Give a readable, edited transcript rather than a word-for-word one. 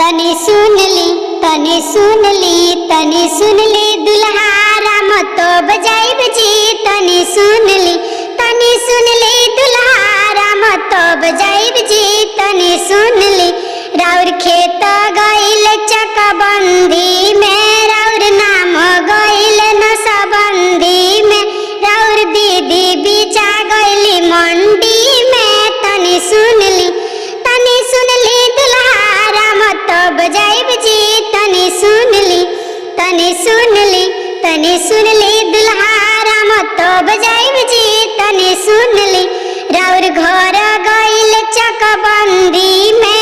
तनी सुन ली, तनी सुन ली, तनी सुन ली दुल्हा राम तो बजाई बजी। तनी सुन ली, तनी सुन ली दुल्हा राम तो बजाई बजी। तनी सुन ली राउर खेत गइल चकबंदी में, राउर नाम गइल नसबंदी में, राउर दीदी बिचा गइली मंडी में। तनी सुन ली, तनी सुन ली दुल्हा राम तो बजाई बजी। तनी सुन ली, तनी सुन ली, तनी सुन ली दुल्हा राम तो बजाई बजी। तनी सुन ली राउर घर गइल चकबंदी में,